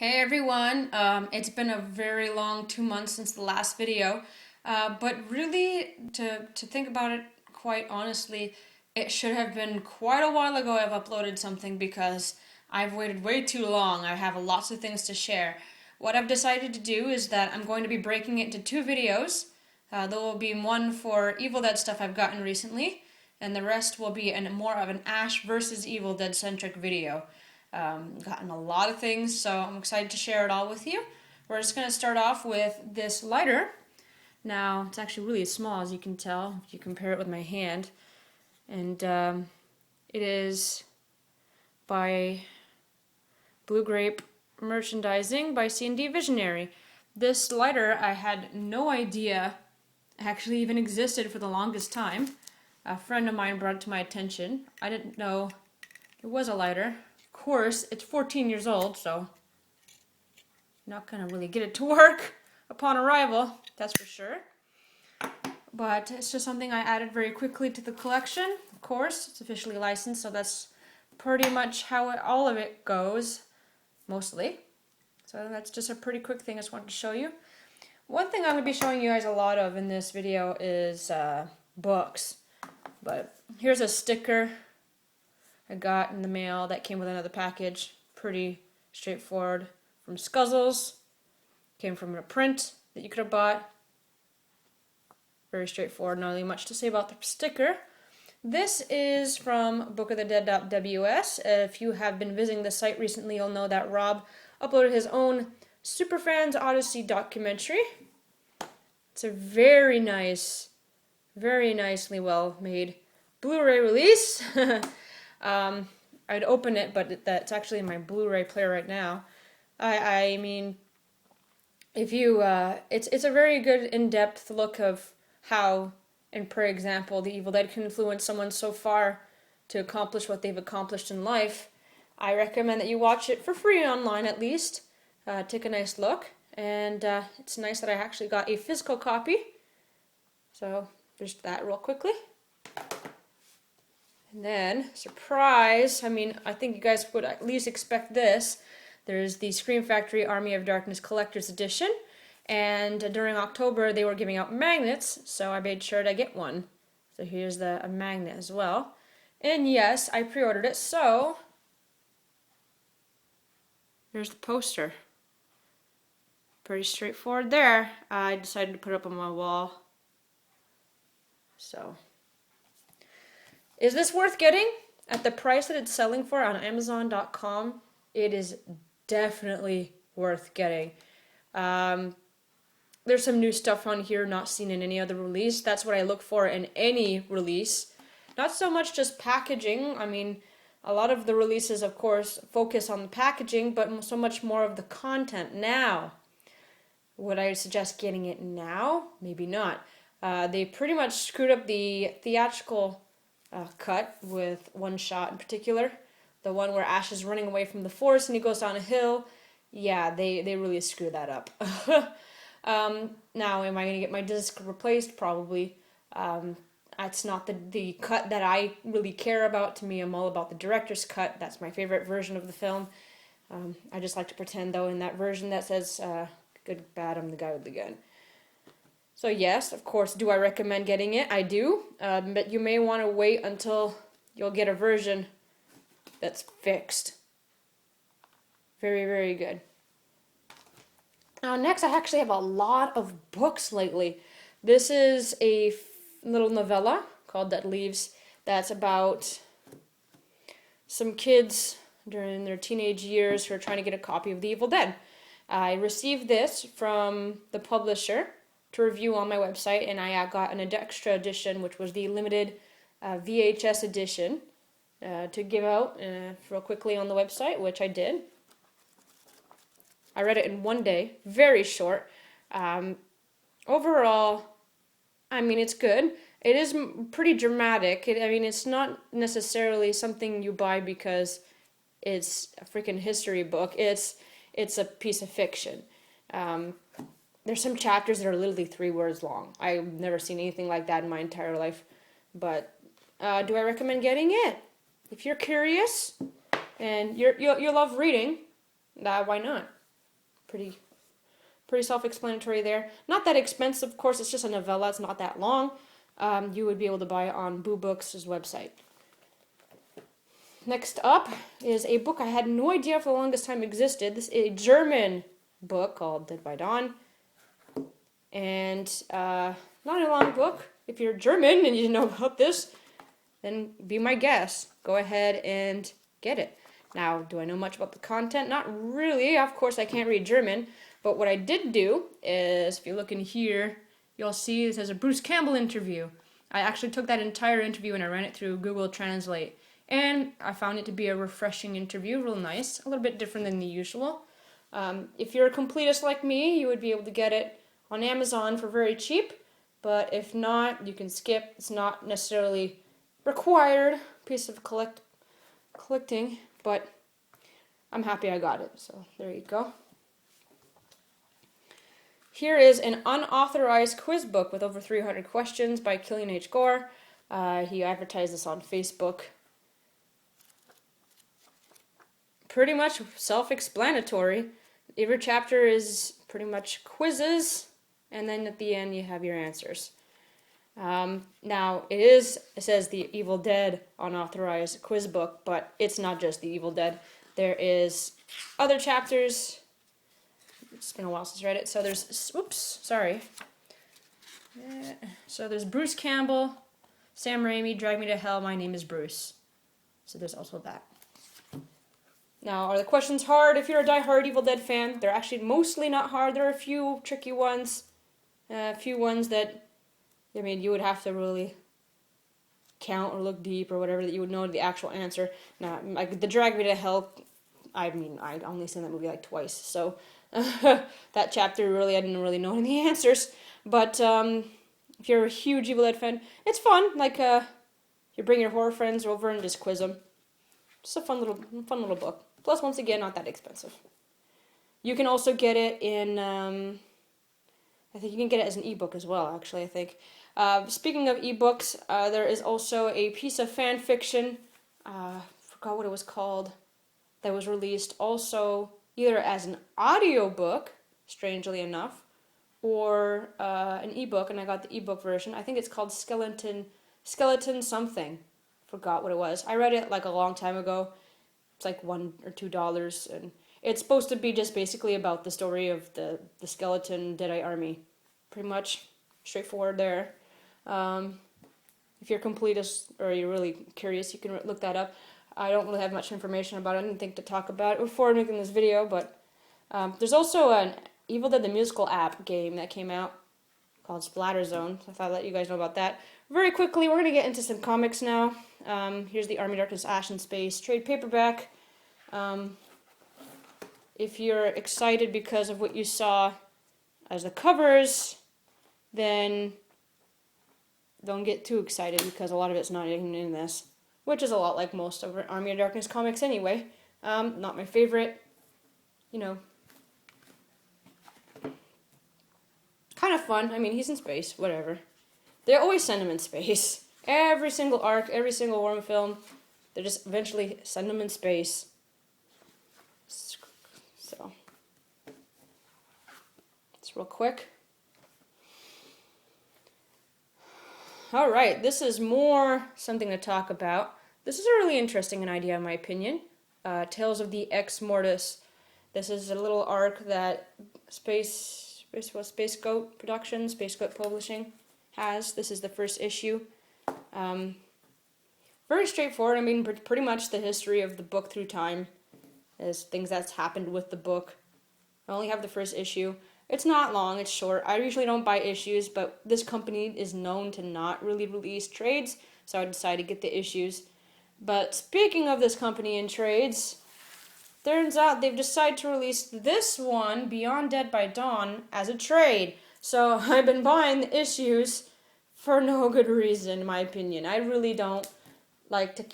Hey everyone, it's been a very long 2 months since the last video, but really, to think about it quite honestly, it should have been quite a while ago I've uploaded something because I've waited way too long. I have lots of things to share. What I've decided to do is that I'm going to be breaking it into two videos. There will be one for Evil Dead stuff I've gotten recently, and the rest will be more of an Ash versus Evil Dead centric video. Gotten a lot of things, so I'm excited to share it all with you. We're just going to start off with this lighter. Now, it's actually really small, as you can tell, if you compare it with my hand. And it is by Grape merchandising by C&D Visionary. This lighter, I had no idea actually even existed for the longest time. A friend of mine brought it to my attention. I didn't know it was a lighter. Of course, it's 14 years old, so not gonna really get it to work upon arrival, that's for sure. But it's just something I added very quickly to the collection. Of course, it's officially licensed, so that's pretty much how all of it goes, mostly. So that's just a pretty quick thing I just wanted to show you. One thing I'm going to be showing you guys a lot of in this video is books. But here's a sticker I got in the mail that came with another package. Pretty straightforward. From Scuzzles. Came from a print that you could have bought. Very straightforward, not really much to say about the sticker. This is from bookofthedead.ws. If you have been visiting the site recently, you'll know that Rob uploaded his own Superfans Odyssey documentary. It's a very nicely well made Blu-ray release. I'd open it, but that's actually in my Blu-ray player right now. I mean, if you, it's a very good in-depth look of how, and for example, the Evil Dead can influence someone so far to accomplish what they've accomplished in life. I recommend that you watch it for free online at least. Take a nice look, and it's nice that I actually got a physical copy. So there's that real quickly. And then, surprise, I mean, I think you guys would at least expect this. There's the Scream Factory Army of Darkness Collector's Edition, and during October they were giving out magnets, so I made sure to get one. So here's a magnet as well. And yes, I pre-ordered it, so there's the poster. Pretty straightforward there. I decided to put it up on my wall. So, is this worth getting? At the price that it's selling for on Amazon.com, it is definitely worth getting. There's some new stuff on here not seen in any other release. That's what I look for in any release. Not so much just packaging. I mean, a lot of the releases, of course, focus on the packaging, but so much more of the content. Now, would I suggest getting it now? Maybe not. They pretty much screwed up the theatrical cut with one shot in particular. The one where Ash is running away from the forest and he goes down a hill. Yeah, they really screwed that up. Now, am I going to get my disc replaced? Probably. That's not the cut that I really care about. To me, I'm all about the director's cut. That's my favorite version of the film. I just like to pretend, though, in that version that says, good, bad, I'm the guy with the gun. So yes, of course, do I recommend getting it? I do, but you may want to wait until you'll get a version that's fixed. Very, very good. Now next, I actually have a lot of books lately. This is a little novella called Dead Leaves that's about some kids during their teenage years who are trying to get a copy of The Evil Dead. I received this from the publisher to review on my website, and I got an extra edition, which was the limited VHS edition, to give out real quickly on the website, which I did. I read it in one day, very short. Overall, I mean, it's good. It is pretty dramatic. It's not necessarily something you buy because it's a freaking history book. It's a piece of fiction. There's some chapters that are literally 3 words long. I've never seen anything like that in my entire life. But do I recommend getting it? If you're curious and you love reading, why not? pretty self-explanatory there. Not that expensive, of course. It's just a novella. It's not that long. You would be able to buy it on Boo Books' website. Next up is a book I had no idea for the longest time existed. This is a German book called Dead by Dawn. And not a long book. If you're German and you know about this, then be my guest. Go ahead and get it. Now, do I know much about the content? Not really. Of course, I can't read German. But what I did do is, if you look in here, you'll see it says a Bruce Campbell interview. I actually took that entire interview and I ran it through Google Translate. And I found it to be a refreshing interview, real nice, a little bit different than the usual. If you're a completist like me, you would be able to get it on Amazon for very cheap. But if not, you can skip. It's not necessarily required piece of collecting, but I'm happy I got it. So there you go. Here is an unauthorized quiz book with over 300 questions by Killian H. Gore. He advertised this on Facebook. Pretty much self-explanatory. Every chapter is pretty much quizzes, and then at the end you have your answers. Now, it says the Evil Dead unauthorized quiz book, but it's not just the Evil Dead. There is other chapters. It's been a while since I read it. So there's, So there's Bruce Campbell, Sam Raimi, Drag Me to Hell, My Name is Bruce. So there's also that. Now, are the questions hard? If you're a die-hard Evil Dead fan, they're actually mostly not hard. There are a few tricky ones, a few ones that, I mean, you would have to really count or look deep or whatever that you would know the actual answer. Now, like the Drag Me to Hell, I mean, I only seen that movie like twice, so that chapter really, I didn't really know any answers. But if you're a huge Evil Dead fan, it's fun. Like you bring your horror friends over and just quiz them. Just a fun little book. Plus, once again, not that expensive. You can also get it in. I think you can get it as an ebook as well. Actually, I think. Speaking of ebooks, there is also a piece of fan fiction. Forgot what it was called. That was released also either as an audiobook, strangely enough, or an ebook, and I got the ebook version. I think it's called Skeleton something. Forgot what it was. I read it like a long time ago. It's like $1 or $2, and it's supposed to be just basically about the story of the skeleton Deadeye army. Pretty much straightforward there. If you're completist or you're really curious, you can look that up. I don't really have much information about it. I didn't think to talk about it before making this video, but there's also an Evil Dead the Musical app game that came out called Splatter Zone. So I thought I'd let you guys know about that. Very quickly, we're going to get into some comics now. Here's the Army Darkness Ash in Space trade paperback. If you're excited because of what you saw as the covers, then don't get too excited because a lot of it's not even in this, which is a lot like most of Army of Darkness comics anyway. Not my favorite, kind of fun. I mean, he's in space, whatever. They always send him in space. Every single arc, every single Worm film, they just eventually send him in space. So, it's real quick. Alright, this is more something to talk about. This is a really interesting idea in my opinion. Tales of the Ex-Mortis. This is a little arc that Space Goat Productions, Space Goat Publishing has. This is the first issue. Very straightforward. I mean, pretty much the history of the book through time. Is things that's happened with the book. I only have the first issue. It's not long, it's short. I usually don't buy issues, but this company is known to not really release trades, so I decided to get the issues. But speaking of this company and trades, turns out they've decided to release this one, Beyond Dead by Dawn, as a trade. So I've been buying the issues for no good reason, in my opinion. I really don't like to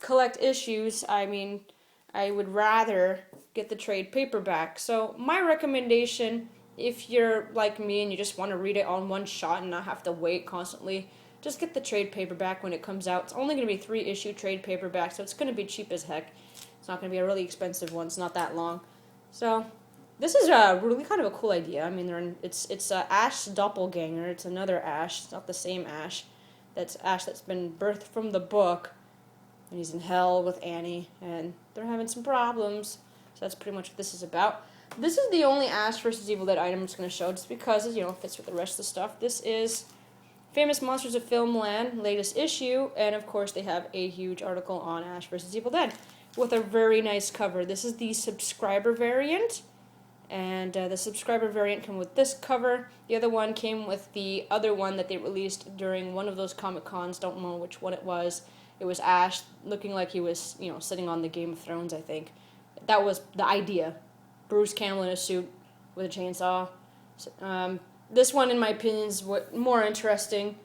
collect issues. I mean, I would rather get the trade paperback. So my recommendation, if you're like me and you just want to read it on one shot and not have to wait constantly, just get the trade paperback when it comes out. It's only going to be 3-issue trade paperback, so it's going to be cheap as heck. It's not going to be a really expensive one. It's not that long. So This is really kind of a cool idea. I mean, it's Ash doppelganger. It's another Ash. It's not the same Ash. That's Ash that's been birthed from the book, and he's in hell with Annie, and they're having some problems. So that's pretty much what this is about. This is the only Ash vs. Evil Dead item I'm just going to show, just because it fits with the rest of the stuff. This is Famous Monsters of Filmland, latest issue, and of course they have a huge article on Ash vs. Evil Dead with a very nice cover. This is the subscriber variant. And the subscriber variant came with this cover. The other one came with the other one that they released during one of those Comic-Cons. Don't know which one it was. It was Ash looking like he was, sitting on the Game of Thrones, I think. That was the idea. Bruce Campbell in a suit with a chainsaw. So, this one, in my opinion, is more interesting.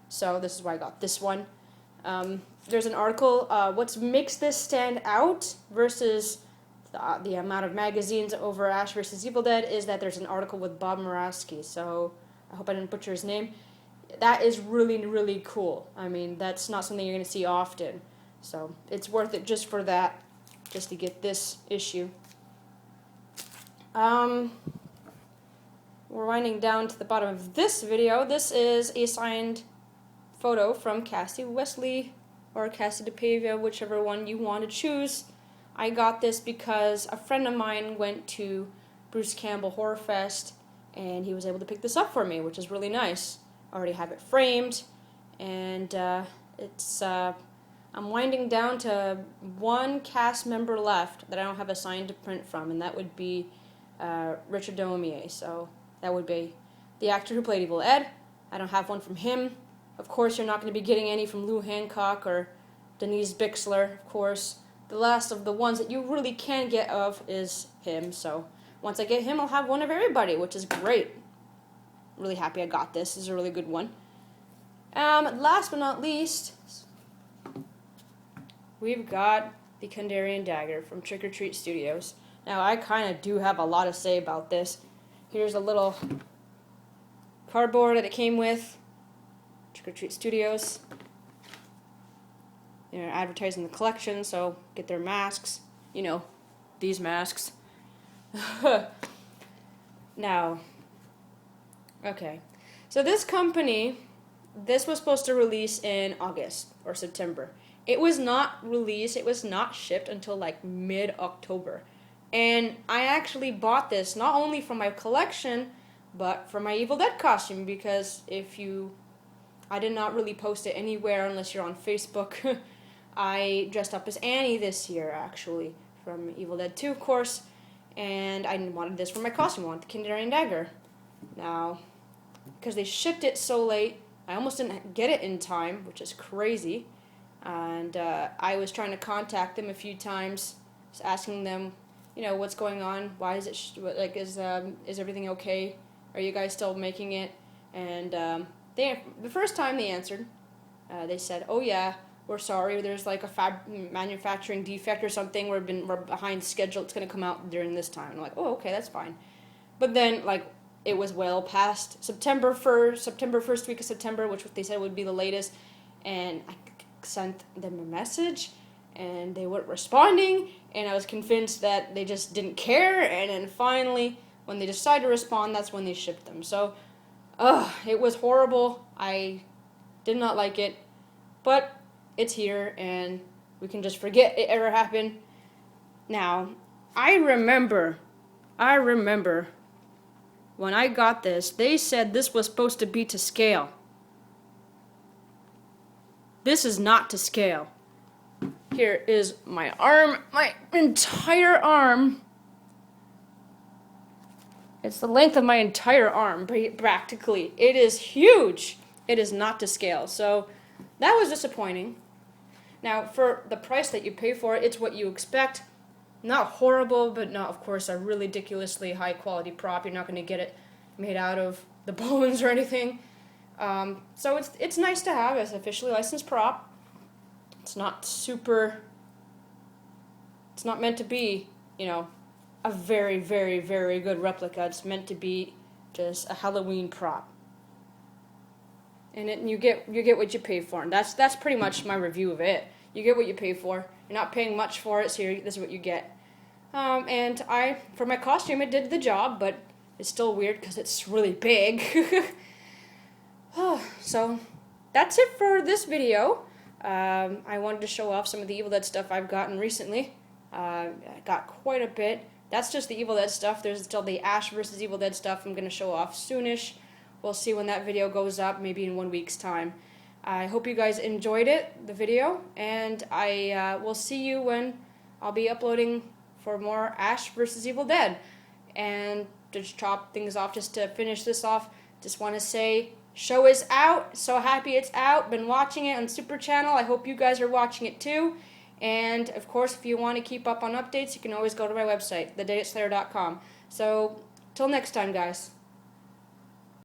So this is why I got this one. There's an article, what makes this stand out versus the amount of magazines over Ash vs. Evil Dead is that there's an article with Bob Murawski, so I hope I didn't butcher his name. That is really, really cool. I mean, that's not something you're going to see often, so it's worth it just for that, just to get this issue. We're winding down to the bottom of this video. This is a signed photo from Cassie Wesley, or Cassie DePavia, whichever one you want to choose. I got this because a friend of mine went to Bruce Campbell Horror Fest, and he was able to pick this up for me, which is really nice. I already have it framed, and I'm winding down to one cast member left that I don't have a signed print from, and that would be Richard Domier. So that would be the actor who played Evil Ed. I don't have one from him. Of course, you're not going to be getting any from Lou Hancock or Denise Bixler, of course. The last of the ones that you really can get of is him, so once I get him, I'll have one of everybody, which is great. Really happy I got this. This is a really good one. Last but not least, we've got the Kandarian Dagger from Trick or Treat Studios. Now, I kind of do have a lot to say about this. Here's a little cardboard that it came with. Trick or Treat Studios. They're advertising the collection, so get their masks. These masks. Now, okay. So this company, this was supposed to release in August or September. It was not released, it was not shipped until like mid-October. And I actually bought this not only for my collection, but for my Evil Dead costume, because I did not really post it anywhere unless you're on Facebook. I dressed up as Annie this year, actually, from Evil Dead 2, of course, and I wanted this for my costume. I wanted the Kandarian Dagger. Now, because they shipped it so late, I almost didn't get it in time, which is crazy, and I was trying to contact them a few times, just asking them, what's going on, why is it, is everything okay, are you guys still making it, and the first time they answered, they said, oh yeah, we're sorry, there's like a manufacturing defect or something, we're behind schedule, it's going to come out during this time. I'm like, oh, okay, that's fine. But then, it was well past September 1st week of September, which they said would be the latest, and I sent them a message, and they weren't responding, and I was convinced that they just didn't care, and then finally, when they decided to respond, that's when they shipped them. So, it was horrible. I did not like it, but it's here, and we can just forget it ever happened. Now, I remember when I got this, they said this was supposed to be to scale. This is not to scale. Here is my arm, my entire arm. It's the length of my entire arm, practically. It is huge. It is not to scale, so that was disappointing. Now, for the price that you pay for it, it's what you expect. Not horrible, but not, of course, a really ridiculously high-quality prop. You're not going to get it made out of the bones or anything. So it's nice to have as an officially licensed prop. It's not super... It's not meant to be, a very, very, very good replica. It's meant to be just a Halloween prop. And you get what you pay for. And that's pretty much my review of it. You get what you pay for. You're not paying much for it, so this is what you get. And for my costume, it did the job, but it's still weird because it's really big. So that's it for this video. I wanted to show off some of the Evil Dead stuff I've gotten recently. I got quite a bit. That's just the Evil Dead stuff. There's still the Ash vs. Evil Dead stuff I'm going to show off soonish. We'll see when that video goes up, maybe in 1 week's time. I hope you guys enjoyed the video, and I will see you when I'll be uploading for more Ash vs. Evil Dead. And to just chop things off, just to finish this off, just want to say, show is out. So happy it's out. Been watching it on Super Channel. I hope you guys are watching it too. And of course, if you want to keep up on updates, you can always go to my website, thedayitslayer.com. So, till next time, guys.